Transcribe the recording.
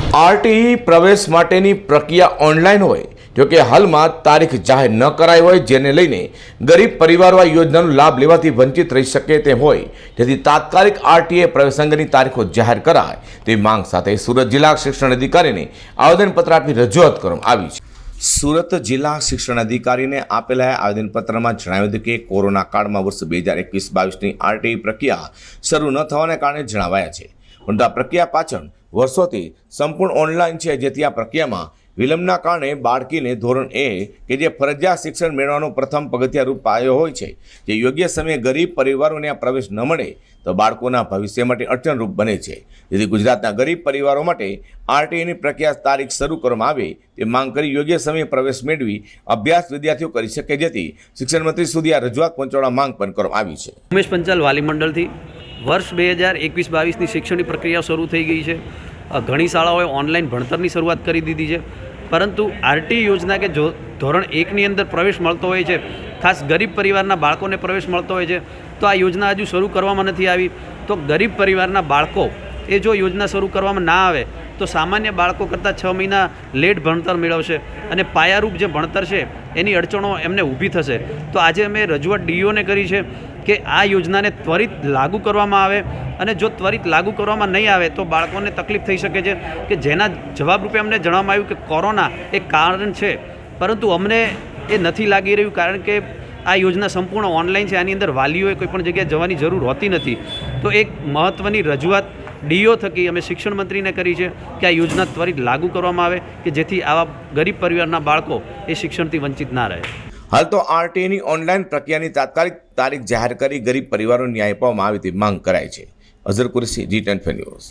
RTE પ્રવેશ માટેની પ્રક્રિયા ઓનલાઈન હોય, જોકે હાલમાં તારીખ જાહેર ન કરાઈ હોય, જેને લઈને ગરીબ પરિવારો આ યોજનાનો લાભ લેવાથી વંચિત રહી શકે તેમ હોય, જેથી તાત્કાલિક આરટીઈ પ્રવેશ અંગેની તારીખો જાહેર કરાય તેવી માંગ સાથે સુરત જિલ્લા શિક્ષણ અધિકારીને આવેદનપત્ર આપી રજૂઆત કરવામાં આવી છે। સુરત જિલ્લા શિક્ષણ અધિકારીને આપેલા આવેદનપત્રમાં જણાવ્યું હતું કે કોરોના કાળમાં વર્ષ 2021-22ની આરટીઈ પ્રક્રિયા શરૂ ન થવાને કારણે જણાવાયા છે, પરંતુ આ પ્રક્રિયા પાછળ વર્ષોથી સંપૂર્ણ ઓનલાઈન છે, જેથી આ પ્રક્રિયામાં વિલંબના કારણે બાળકીને ધોરણ એ કે જે ફરજિયાત શિક્ષણ મેળવવાનો પ્રથમ પગથિયારૂપ પાયો હોય છે, જે યોગ્ય સમયે ગરીબ પરિવારોને આ પ્રવેશ ન મળે તો બાળકોના ભવિષ્ય માટે અડચણરૂપ બને છે, જેથી ગુજરાતના ગરીબ પરિવારો માટે આરટીઈની પ્રક્રિયા તારીખ શરૂ કરવામાં આવે તે માંગ કરી યોગ્ય સમયે પ્રવેશ મેળવી અભ્યાસ વિદ્યાર્થીઓ કરી શકે, જેથી શિક્ષણ મંત્રી સુધી આ રજૂઆત પહોંચાડવા માંગ પણ કરવામાં આવી છે। ઉમેશ પંચાલ વાલી મંડળથી વર્ષ 2021-22ની શિક્ષણની પ્રક્રિયા શરૂ થઈ ગઈ છે। ઘણી શાળાઓએ ઓનલાઈન ભણતરની શરૂઆત કરી દીધી છે, પરંતુ આરટીઈ યોજના કે જો ધોરણ 1ની અંદર પ્રવેશ મળતો હોય છે, ખાસ ગરીબ પરિવારના બાળકોને પ્રવેશ મળતો હોય છે, તો આ યોજના હજુ શરૂ કરવામાં નથી આવી। તો ગરીબ પરિવારના બાળકો એ જો યોજના શરૂ કરવામાં ના આવે તો સામાન્ય બાળકો કરતાં 6 મહિના લેટ ભણતર મેળવશે અને પાયારૂપ જે ભણતર છે એની અડચણો એમને ઊભી થશે। તો આજે અમે રજૂઆત ડીઈઓને કરી છે કે આ યોજનાને ત્વરિત લાગુ કરવામાં આવે, અને જો ત્વરિત લાગુ કરવામાં નહીં આવે તો બાળકોને તકલીફ થઈ શકે છે, કે જેના જવાબરૂપે અમને જણાવવામાં આવ્યું કે કોરોના એક કારણ છે, પરંતુ અમને એ નથી લાગી રહ્યું, કારણ કે આ યોજના સંપૂર્ણ ઓનલાઈન છે, આની અંદર વાલીઓએ કોઈપણ જગ્યાએ જવાની જરૂર હોતી નથી। તો એક મહત્ત્વની રજૂઆત ડીઓ થકી અમે શિક્ષણ મંત્રીને કરી છે કે આ યોજના ત્વરિત લાગુ કરવામાં આવે, કે જેથી આવા ગરીબ પરિવારના બાળકો એ શિક્ષણથી વંચિત ના રહે। હાલ તો આરટીઈની ઓનલાઈન પ્રક્રિયાની તાત્કાલિક તારીખ જાહેર કરી ગરીબ પરિવારોને ન્યાય આપવામાં આવે તેવી માંગ કરાઈ છે। Azhar Qureshi, G10 news.